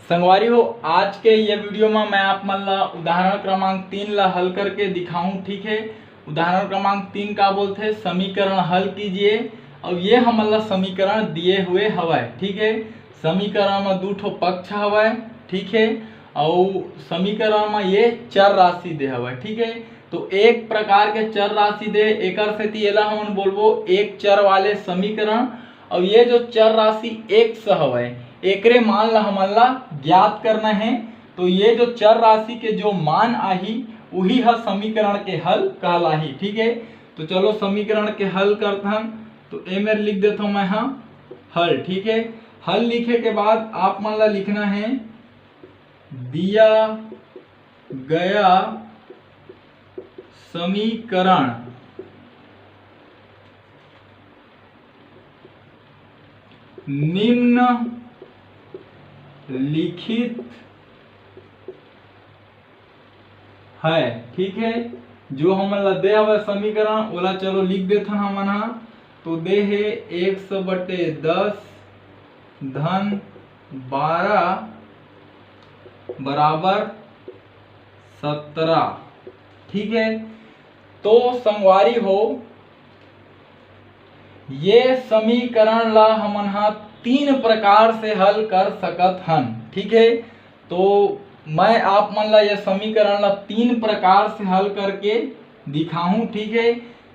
संगवारी हो, आज के ये वीडियो में मैं आप मन ला उदाहरण क्रमांक 3 ला हल करके दिखाऊं। ठीक है, उदाहरण क्रमांक 3 का बोलते समीकरण हल कीजिए। और ये हमन ला समीकरण दिए हुए हवाए। ठीक है, समीकरण में 2 ठो पक्ष हवाए। ठीक है, और समीकरण में ये चर राशि दे हवाए। ठीक है, तो एक प्रकार के चर राशि दे, एकर सेती एला हमन बोलबो एक चर वाले समीकरण। और ये जो चर राशि x हवाए एकरे मान ला हमन ला ज्ञात करना है। तो ये जो चर राशि के जो मान आही वही है समीकरण के हल कहलाही। ठीक है, तो चलो समीकरण के हल करथन। तो ए में लिख देता हूं मैं हल। ठीक है, हल लिखे के बाद आप मन ला लिखना है दिया गया समीकरण निम्न लिखित है। ठीक है, जो हमन ला दे हवे समीकरण ओला चलो लिख देथन हमन हा। तो दे है 100/10 धन 12 बराबर 17। ठीक है, तो संगवारी हो ये समीकरण ला हमन हा 3 प्रकार से हल कर सकत हन। ठीक है, तो मैं आप मन ला यह समीकरण ला 3 प्रकार से हल करके दिखाऊं। ठीक है,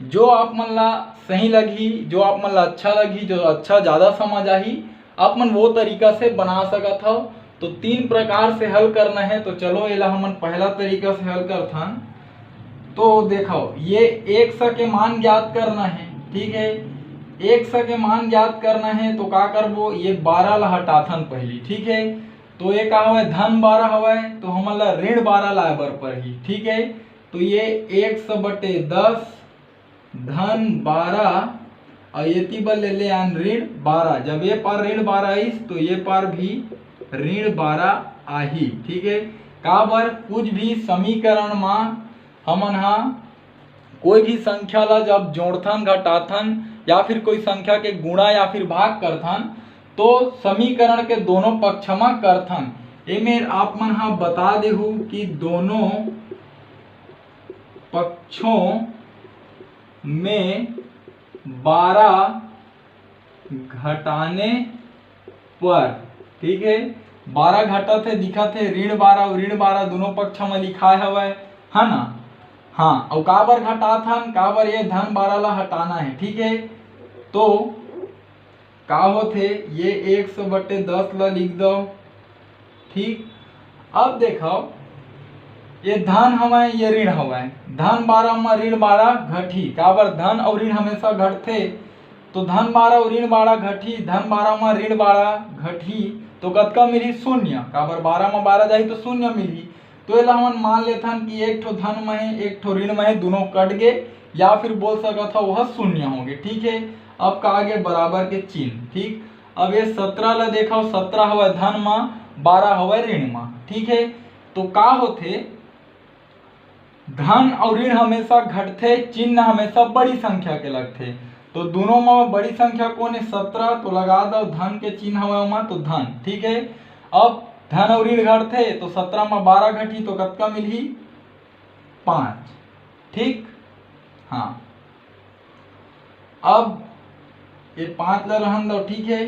जो आप मन ला सही लगी, जो आप मन ला अच्छा लगी, जो अच्छा ज़्यादा समझ आही, आप मन वो तरीका से बना सकत हो। तो 3 प्रकार से हल करना है। तो चलो एला हमन पहला तरीका से हल करथन। तो देखो ये x के मान ज्ञात करना है। ठीक है, x के मान ज्ञात करना है तो का करबो, ये 12 ला हटाथन पहली। ठीक है, तो ये का हवे धन 12 हवे, तो हमन ला ऋण 12 लाए बर पड़ही। ठीक है, तो ये 100/10 धन 12 और ये बर ले आन ऋण 12। जब ये पार ऋण 12 आइस तो ये पार भी ऋण 12 आही। ठीक है, का बर कुछ भी समीकरण में हमन हा कोई भी संख्या ला जब जोड़थन घटाथन या फिर कोई संख्या के गुणा या फिर भाग करथन तो समीकरण के दोनों पक्ष में करथन। एमें आप मन हा बता देहू कि दोनों पक्षों में 12 घटाने पर। ठीक है, 12 घटत है दिखत है, ऋण 12 और ऋण 12 दोनों पक्ष में लिखाए हवे है ना। हाँ, और का बर घटाथन, का बर ये धन 12 ला हटाना है। ठीक है, तो का होथे ये 100/10 ला लिख दो। ठीक, अब देखो ये धन हवे ये ऋण हवे, धन 12 में ऋण 12 घटी। का बर धन और ऋण हमेशा घटथे, तो धन 12 और ऋण 12 घटी, धन 12 में ऋण 12 घटी तो कतका मिली, शून्य। का बर 12 में 12 जाही तो शून्य मिली। तो एला हमन मान लेथन कि एक ठो धन में है एक ठो ऋण में है, दोनों कट गए या फिर बोल सकत हो वह शून्य होंगे। ठीक है, अब का आगे बराबर के चिन्ह। ठीक, अब ये 17 ला देखो, 17 हवे धन में, 12 हवे ऋण में। ठीक है, तो का होथे धन और ऋण हमेशा घटथे, चिन्ह हमेशा बड़ी संख्या के लगथे। तो दोनों में बड़ी संख्या कौन है, 17, तो लगा दो धन के चिन्ह हवे ओमा तो धन। ठीक है, अब धन और ऋण घटथे तो 17 में 12 घटी तो कतका मिलही, 5। ठीक, हाँ, अब ये 5 ला रहन दो। ठीक है,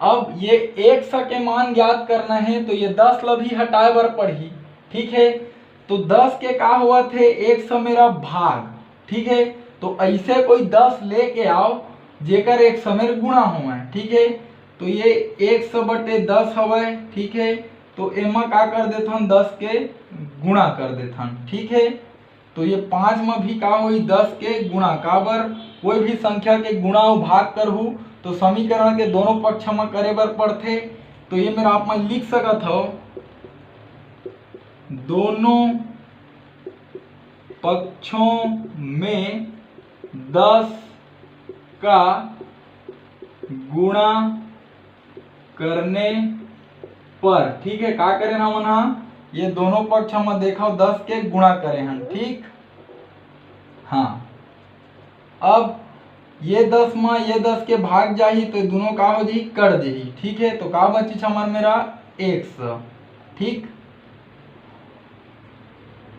अब ये 100 के मान ज्ञात करना है तो ये 10 ला भी हटाए बर पड़ही। ठीक है, तो 10 के का हुआ थे 100 मेरा भाग। ठीक है, तो ऐसे कोई 10 लेके आओ जेकर 100 में गुणा हुआ है। ठीक है, तो ये 100/10 हवे। ठीक है, तो एमा का कर देथन 10 के गुणा कर देथन। ठीक है, तो ये 5 में भी का होई 10 के गुणा। का बर कोई भी संख्या के गुणा और भाग करहू तो समीकरण के दोनों पक्ष में करे बर पड़थे। तो ये मेरा आप मन लिख सकत हो दोनों पक्षों में 10 का गुणा करने पर। ठीक है, का करें हमन हा ये दोनों पक्ष में देखो 10 के गुणा करे हन। ठीक, हाँ, अब ये 10 के भाग जाही तो दोनों का हो जाही कर देही। ठीक है, तो का बची हमार मेरा 100। ठीक,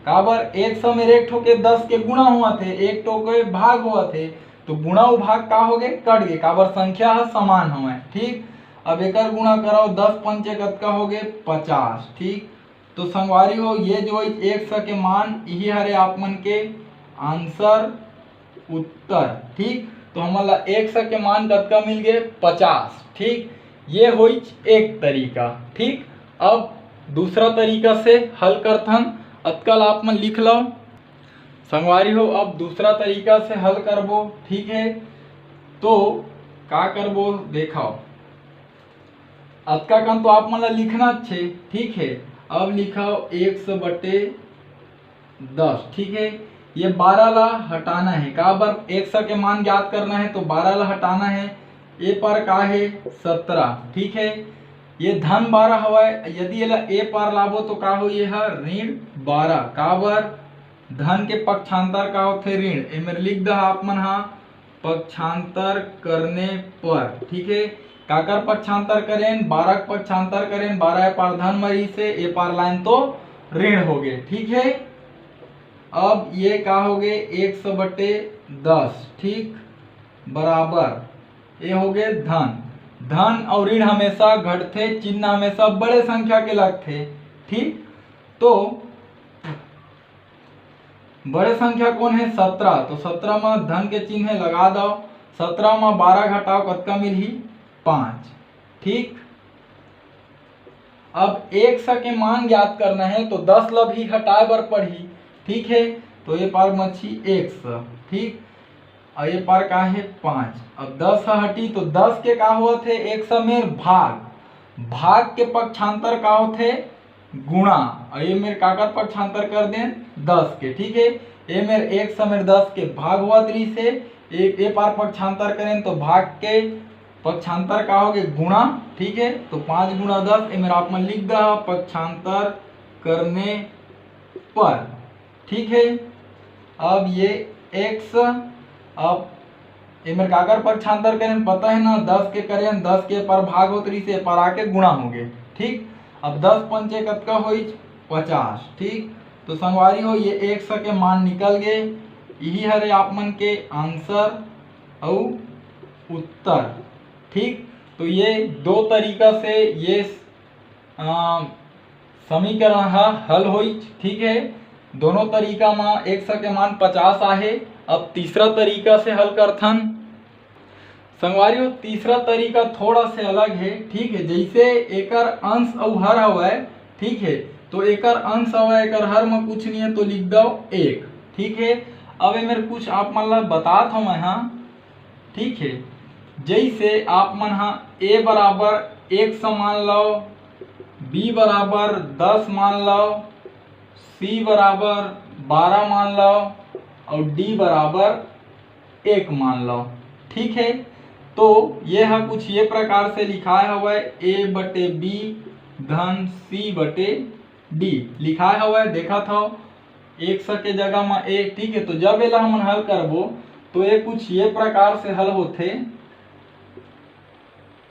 काबर 100 में एक ठो के 10 के गुणा हुआ थे, एक ठो के भाग हुआ थे, तो गुणा उ भाग का हो गए कट गए, काबर संख्या है समान हुए। ठीक, अब एकर गुणा करो 10 पंचे कतका हो गए 50। ठीक, तो संगवारी हो ये जो 100 के मान यही हरे आप मन के आंसर उत्तर। ठीक, तो हमन ला 100 के मान कतका मिल गए 50। ठीक, ये हुई एक तरीका। ठीक, अब दूसरा तरीका से हल करथन, अतकल आप मन लिख लो संगवारी हो। अब दूसरा तरीका से हल करबो। ठीक है, तो का करबो देखो, अतका कन तो आप मन ला लिखना छे। ठीक है, अब लिखो 100/10। ठीक है, ये 12 ला हटाना है, काबर 100 के मान ज्ञात करना है तो 12 ला हटाना है। ए पर का है 17। ठीक है, ये धन 12 हवाए, यदि एला ए पार लाबो तो का हो ये ऋण 12, काबर धन के पक्षांतर का होथे ऋण। ए मेरे लिख द आप मन हा पक्षांतर करने पर। ठीक है, काकर पक्षांतर करें 12 पक्षांतर करें, 12 पार धन मरी से ए पार लाइन तो ऋण हो गए। ठीक है, अब ये का हो गए 100/10। ठीक, बराबर ये हो गए धन। धन और ऋण हमेशा घटते, चिन्ह हमेशा बड़े संख्या के लगते। ठीक, तो बड़े संख्या कौन है 17, तो 17 में धन के चिन्ह लगा दो। 17 में 12 घटाओ कतका मिलही 5। ठीक, अब 100 के मान ज्ञात करना है तो 10 ला भी हटाए बर पड़ही। ठीक है, तो ये पार मछी 100। ठीक, और ये पार का है 5। अब 10 हटी तो 10 के का हुआ थे 100 में भाग, भाग के पक्षांतर का होते गुणा, और ये मेरे काकर पक्षांतर कर दें 10 के। ठीक है, ये मेरे 100 में 10 के भाग हुआ तरी से एक ए पार पक्षांतर करें तो भाग के पक्षांतर का हो गए गुणा। ठीक है, तो 5 गुणा 10 ये मेरा आप में लिख दा पक्षांतर करने पर। ठीक है, अब ये x, अब ये मेरे काकर पक्षांतर करें पता है ना 10 के करें 10 के पर भाग हो तरी से पर आके गुणा हो गए। ठीक, अब 10 पंचे कतका हो 50। ठीक, तो संगवारी हो ये 100 के मान निकल गए, यही हरे आप मन के आंसर और उत्तर। ठीक, तो ये दो तरीका से ये समीकरण हल हुई। ठीक है, दोनों तरीका में 100 के मान 50 आहे। अब तीसरा तरीका से हल करथन संगवारी हो, तीसरा तरीका थोड़ा से अलग है। ठीक है, जैसे एकर अंश और हर हवय। ठीक है, तो एकर अंश हवय एकर हर में कुछ नहीं है तो लिख दो 1। ठीक है, अब ये मेरे कुछ आप मन ला बतात हूँ मैं हाँ। ठीक है, जैसे आप मन हाँ a बराबर 100 मान लो, b बराबर 10 मान लो, c बराबर 12 मान लो और d बराबर 1 मान लो। ठीक है, तो ये है कुछ ये प्रकार से लिखाए हवय a/b धन c/d लिखाए हवय। देखा था 100 के जगह में a। ठीक है, तो जब एला हम हल करबो तो ये कुछ ये प्रकार से हल होथे।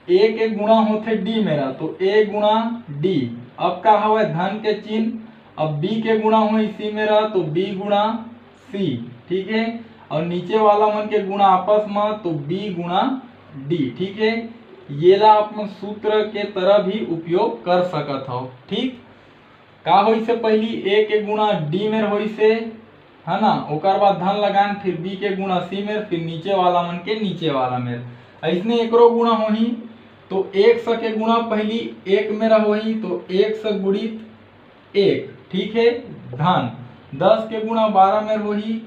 a के गुणा होथे d मेरा, तो a गुणा d। अब का हवय धन के चिन्ह, अब b के गुणा हुई c मेरा तो b गुणा c। ठीक है, और नीचे वाला मन के गुणा आपस में तो b गुणा d। ठीक है, ये ला आप सूत्र के तरह भी उपयोग कर सकत हो। ठीक, का होई से पहली a के गुणा d में होई से है ना, ओकर बाद धन लगान, फिर b के गुणा c में, फिर नीचे वाला मन के नीचे वाला में ऐसने एकरो गुणा होही। तो 100 के गुणा पहली 1 मेरा होही तो 100 गुणित 1। ठीक है, धन 10 के गुणा 12 में होही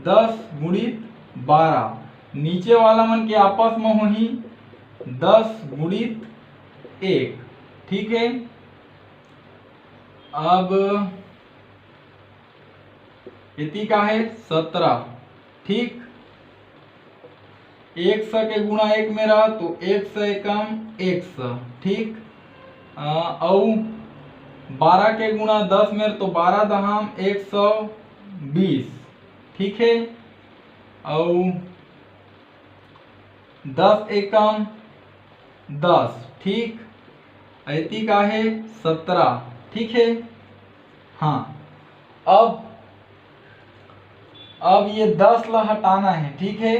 10 गुणित 12, नीचे वाला मन के आपस में होही 10 गुणित 1। ठीक है, अब इति का है 17। ठीक, 100 के गुणा 1 मेरा तो 100 एकम 100। ठीक, और 12 के गुणा 10 मेरे तो 12 दहम 120। ठीक है, और 10 एकम 10। ठीक, ऐती का है 17, ठीक है। हाँ, अब ये 10 ला हटाना है, ठीक है।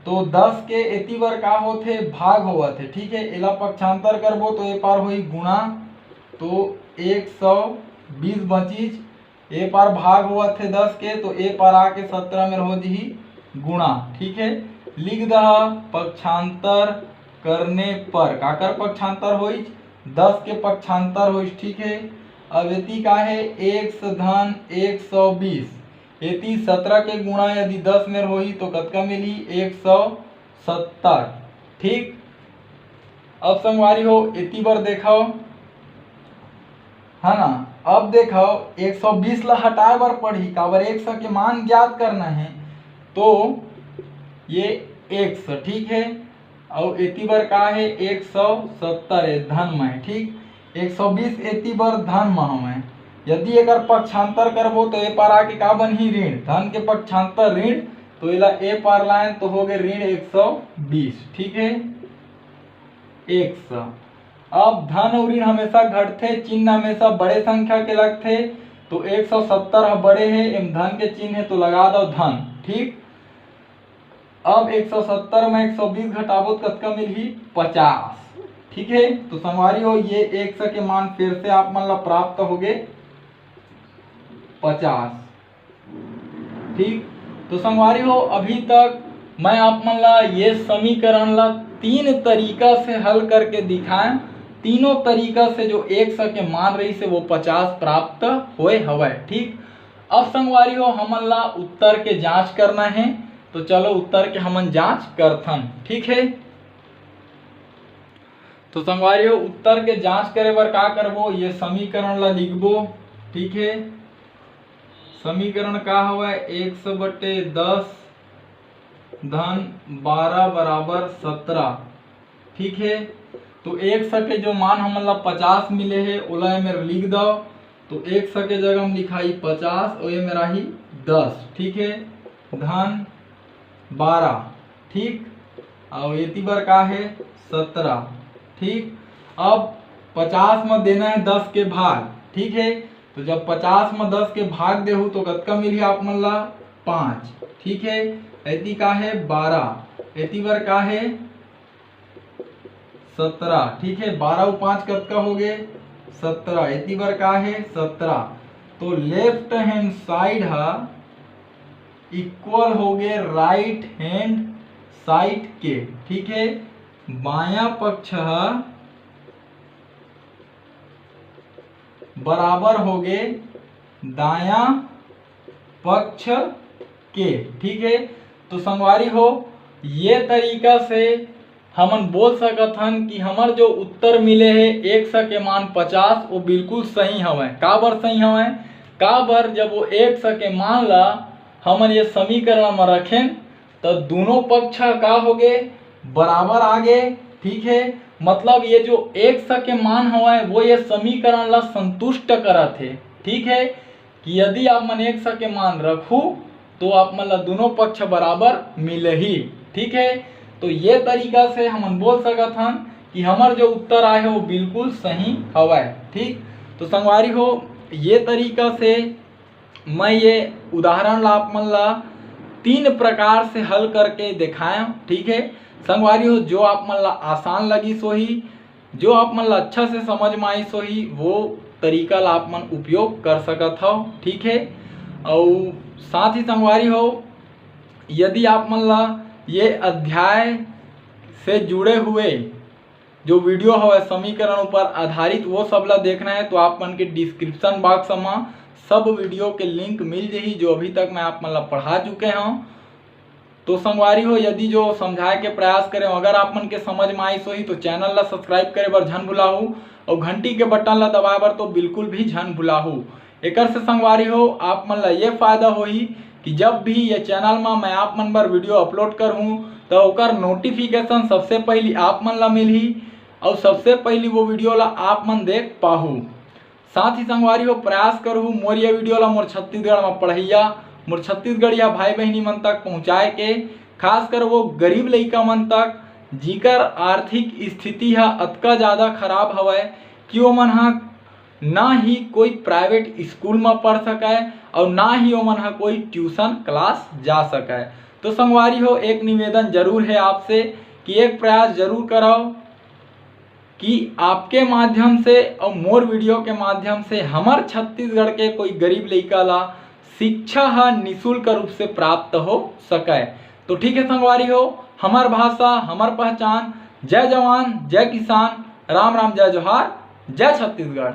तो 10 के एती बार का होथे भाग होवत है, ठीक है। एला पक्षांतर करबो तो ए पार होई गुणा, तो 120 बचीज, ए पार भाग होवत है 10 के, तो ए पार आके 17 में हो जी गुणा, ठीक है। लिख दहा पक्षांतर करने पर काकर पक्षांतर होई 10 के पक्षांतर होई, ठीक है। अब एती का है 1 धन 120, एती 17 के गुणा यदि 10 में होई तो कतका मिली 170, ठीक। अब संगवारी हो एती बार देखो है ना। अब देखो 120 ला हटाए बर पड़ी, काबर 100 के मान ज्ञात करना है, तो ये 100, ठीक है। और एती बार का है 170 है धन में, ठीक। 120 एती बार धन में है, यदि एकर पक्षांतर करबो तो ए पार आके का बनही ऋण, धन के पक्षांतर ऋण, तो एला ए पार लाइन तो हो गए ऋण 120, ठीक है 100। अब धन और ऋण हमेशा घटते, चिन्ह हमेशा बड़े संख्या के लगते, तो 170 बड़े है, एम धन के चिन्ह है तो लगा दो धन, ठीक। अब 170 में 120 घटाबो तो कतका मिलही 50, ठीक है। तो संगवारी हो ये 100 के मान फिर से आप मन ला प्राप्त हो गए 50, ठीक। तो संगवारी हो अभी तक मैं आप मन ला ये समीकरण ला 3 तरीका से हल करके दिखाएं। तीनों तरीका से जो 100 के मान रही से वो 50 प्राप्त होए हवय, ठीक। अब संगवारी हो हमन ला उत्तर के जांच करना है, तो चलो उत्तर के हमन जांच करथन, ठीक है। तो संगवारी हो उत्तर के जांच करे बर का करबो, ये समीकरण ला लिखबो, ठीक है। समीकरण का हवय 100/10 धन 12 बराबर 17, ठीक है। तो 100 के जो मान हमन ला 50 मिले है ओला में लिख दो, तो 100 के जगह हम लिखाई 50 और ये मेरा ही 10, ठीक है, धन 12, ठीक। और एती बार का है 17, ठीक। अब 50 में देना है 10 के भाग, ठीक है। तो जब 50 में 10 के भाग देहू तो कतका मिली आप मन ला 5, ठीक है। एती का है 12, एती बार का है 17, ठीक है। 12 और 5 कतका हो गए 17, एती बार का है 17। तो लेफ्ट हैंड साइड है इक्वल हो गए राइट हैंड साइड के, ठीक है। बायां पक्ष है बराबर हो गए दायां पक्ष के, ठीक है। तो संगवारी हो ये तरीका से हमन बोल सकत हन कि हमर जो उत्तर मिले है 100 के मान 50 वो बिल्कुल सही हवय। का बर सही हवय, का बर जब वो 100 के मान ला हमन ये समीकरण में रखें तो दोनों पक्ष का हो गए बराबर आ गए, ठीक है। मतलब ये जो 100 के मान हवय वो ये समीकरण ला संतुष्ट करत है, ठीक है। कि यदि आप मन 100 के मान रखू तो आप मन ला दोनों पक्ष बराबर मिले ही, ठीक है। तो ये तरीका से हम बोल सकत हन कि हमार जो उत्तर आए है वो बिल्कुल सही हवय, ठीक। तो संगवारी हो ये तरीका से मैं ये उदाहरण ला आप मन ला 3 प्रकार से हल करके दिखाया, ठीक है। संगवारी हो जो आप मन ला आसान लगी सोही, जो आप मन ला अच्छा से समझ में आई सोही, वो तरीका ला आप मन उपयोग कर सकत हो, ठीक है। और साथ ही संगवारी हो यदि आप मन ला ये अध्याय से जुड़े हुए जो वीडियो है समीकरण पर आधारित वो सब ला देखना है तो आप मन के डिस्क्रिप्शन बॉक्स में सब वीडियो के लिंक मिल जाही जो अभी तक मैं आप मन ला पढ़ा चुके हूँ। तो संगवारी हो यदि जो समझाए के प्रयास करें अगर आप मन के समझ में आई सोही तो चैनल ला सब्सक्राइब करे बर झन भुलाहू और घंटी के बटन ला दबाए बर तो बिल्कुल भी झन भुलाहू। एकर से संगवारी हो आप मन ला ये फायदा होही कि जब भी ये चैनल में मैं आप मन बर वीडियो अपलोड करूँ तो ओकर नोटिफिकेशन सबसे पहले आप मन ला मिलही और सबसे पहली वो वीडियो ला आप मन देख पाहू। साथ ही संगवारी हो प्रयास करूँ मोर ये वीडियो ला मोर छत्तीसगढ़ में पढ़ैया मोर छत्तीसगढ़िया भाई बहनी मन तक पहुँचाए के, खासकर वो गरीब लइका मन तक जिकर आर्थिक स्थिति है अतका ज़्यादा खराब हवय कि ओमन ह ना ही कोई प्राइवेट स्कूल में पढ़ सके और ना ही ओमन ह कोई ट्यूशन क्लास जा सके। तो संगवारी हो एक निवेदन जरूर है आपसे कि एक प्रयास जरूर करो कि आपके माध्यम से और मोर वीडियो के माध्यम से हमार छत्तीसगढ़ के कोई गरीब लड़का ला शिक्षा है निःशुल्क रूप से प्राप्त हो सके। तो ठीक है संगवारी हो, हमार भाषा हमार पहचान। जय जवान जय किसान, राम राम जय जोहार, जय छत्तीसगढ़।